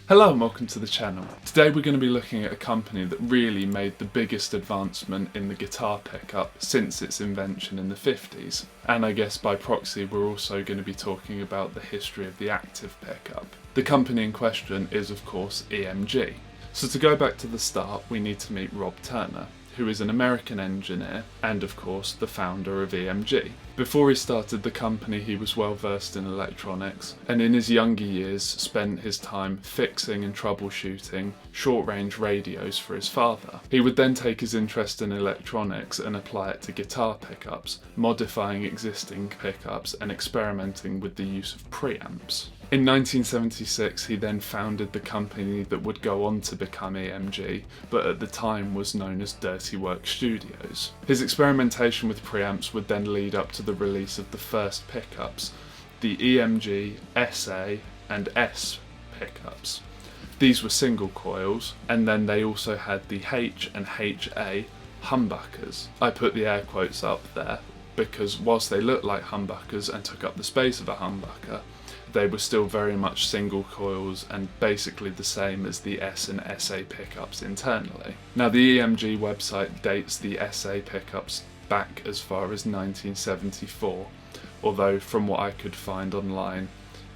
Hello and welcome to the channel. Today we're going to be looking at a company that really made the biggest advancement in the guitar pickup since its invention in the 50s. And I guess by proxy we're also going to be talking about the history of the active pickup. The company in question is of course EMG. So to go back to the start, we need to meet Rob Turner, who is an American engineer and of course the founder of EMG. Before he started the company, he was well versed in electronics, and in his younger years spent his time fixing and troubleshooting short-range radios for his father. He would then take his interest in electronics and apply it to guitar pickups, modifying existing pickups and experimenting with the use of preamps. In 1976 he then founded the company that would go on to become EMG, but at the time was known as Dirty Work Studios. His experimentation with preamps would then lead up to the release of the first pickups, the EMG, SA and S pickups. These were single coils, and then they also had the H and HA humbuckers. I put the air quotes up there because whilst they looked like humbuckers and took up the space of a humbucker, they were still very much single coils and basically the same as the S and SA pickups internally. Now the EMG website dates the SA pickups back as far as 1974, although from what I could find online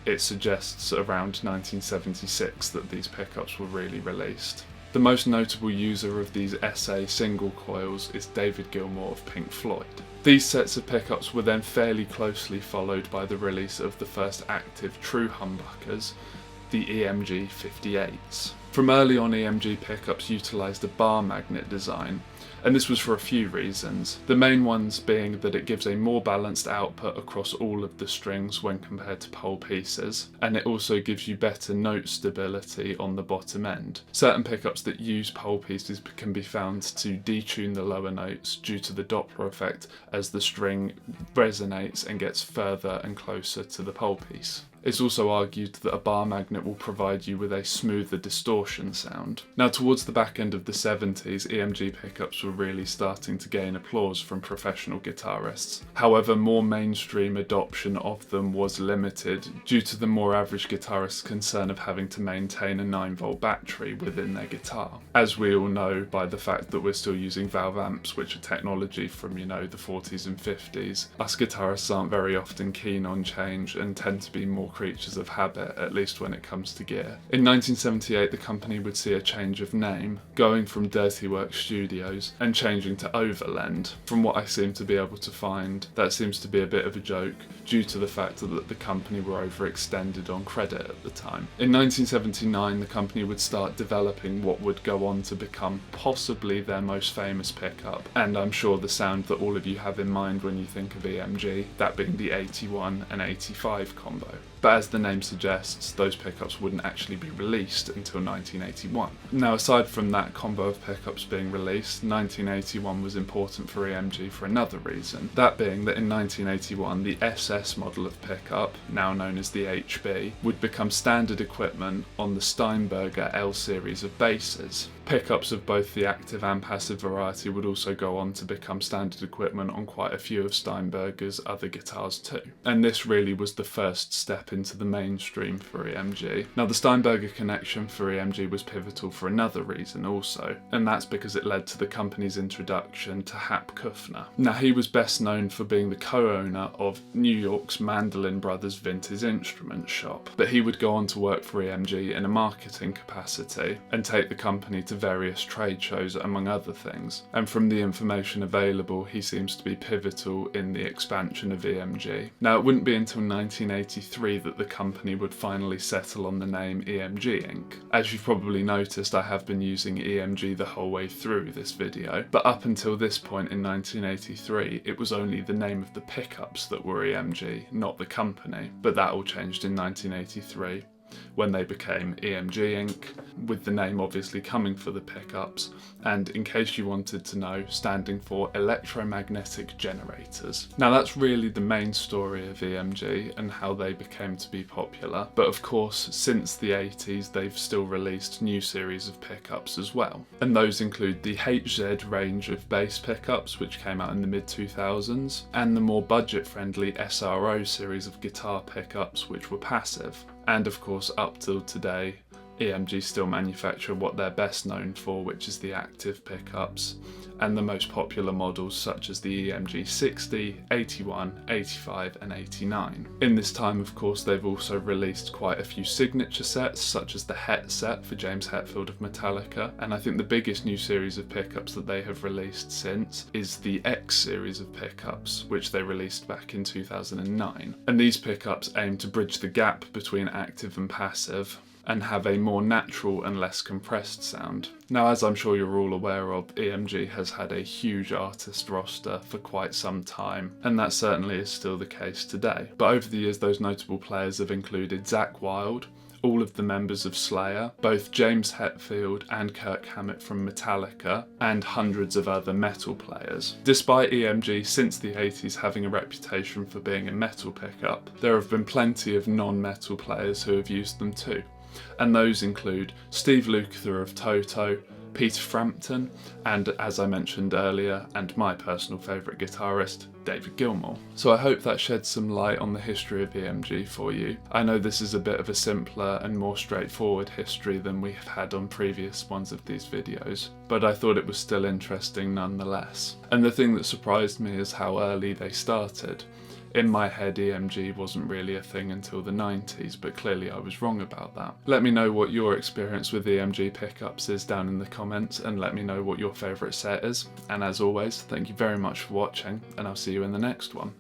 it suggests around 1976 that these pickups were really released. The most notable user of these SA single coils is David Gilmour of Pink Floyd. These sets of pickups were then fairly closely followed by the release of the first active true humbuckers, the EMG 58s. From early on, EMG pickups utilised a bar magnet design, and this was for a few reasons. The main ones being that it gives a more balanced output across all of the strings when compared to pole pieces, and it also gives you better note stability on the bottom end. Certain pickups that use pole pieces can be found to detune the lower notes due to the Doppler effect as the string resonates and gets further and closer to the pole piece. It's also argued that a bar magnet will provide you with a smoother distortion sound. Now towards the back end of the 70s, EMG pickups were really starting to gain applause from professional guitarists. However, more mainstream adoption of them was limited due to the more average guitarist's concern of having to maintain a 9-volt battery within their guitar. As we all know by the fact that we're still using valve amps, which are technology from, the 40s and 50s, us guitarists aren't very often keen on change and tend to be more creatures of habit, at least when it comes to gear. In 1978 the company would see a change of name, going from Dirty Work Studios and changing to Overland. From what I seem to be able to find, that seems to be a bit of a joke due to the fact that the company were overextended on credit at the time. In 1979 the company would start developing what would go on to become possibly their most famous pickup, and I'm sure the sound that all of you have in mind when you think of EMG, that being the 81 and 85 combo. But as the name suggests, those pickups wouldn't actually be released until 1981. Now aside from that combo of pickups being released, 1981 was important for EMG for another reason. That being that in 1981 the SS model of pickup, now known as the HB, would become standard equipment on the Steinberger L series of basses. Pickups of both the active and passive variety would also go on to become standard equipment on quite a few of Steinberger's other guitars too. And this really was the first step into the mainstream for EMG. Now the Steinberger connection for EMG was pivotal for another reason also, and that's because it led to the company's introduction to Hap Kufner. Now he was best known for being the co-owner of New York's Mandolin Brothers Vintage Instrument Shop, but he would go on to work for EMG in a marketing capacity and take the company to various trade shows among other things, and from the information available he seems to be pivotal in the expansion of EMG. Now it wouldn't be until 1983 that the company would finally settle on the name EMG Inc. As you've probably noticed, I have been using EMG the whole way through this video, but up until this point in 1983 it was only the name of the pickups that were EMG, not the company, but that all changed in 1983. When they became EMG Inc., with the name obviously coming for the pickups, and in case you wanted to know, standing for electromagnetic generators. Now that's really the main story of EMG and how they became to be popular, but of course since the 80s they've still released new series of pickups as well, and those include the HZ range of bass pickups which came out in the mid-2000s, and the more budget-friendly SRO series of guitar pickups which were passive. And of course up till today EMG still manufacture what they're best known for, which is the active pickups, and the most popular models such as the EMG 60, 81, 85 and 89. In this time, of course, they've also released quite a few signature sets, such as the Het set for James Hetfield of Metallica, and I think the biggest new series of pickups that they have released since is the X series of pickups, which they released back in 2009. And these pickups aim to bridge the gap between active and passive, and have a more natural and less compressed sound. Now, as I'm sure you're all aware of, EMG has had a huge artist roster for quite some time, and that certainly is still the case today. But over the years, those notable players have included Zakk Wylde, all of the members of Slayer, both James Hetfield and Kirk Hammett from Metallica, and hundreds of other metal players. Despite EMG since the 80s having a reputation for being a metal pickup, there have been plenty of non-metal players who have used them too. And those include Steve Lukather of Toto, Peter Frampton, and as I mentioned earlier, and my personal favourite guitarist, David Gilmour. So I hope that sheds some light on the history of EMG for you. I know this is a bit of a simpler and more straightforward history than we have had on previous ones of these videos, but I thought it was still interesting nonetheless. And the thing that surprised me is how early they started. In my head, EMG wasn't really a thing until the 90s, but clearly I was wrong about that. Let me know what your experience with EMG pickups is down in the comments, and let me know what your favourite set is. And as always, thank you very much for watching, and I'll see you in the next one.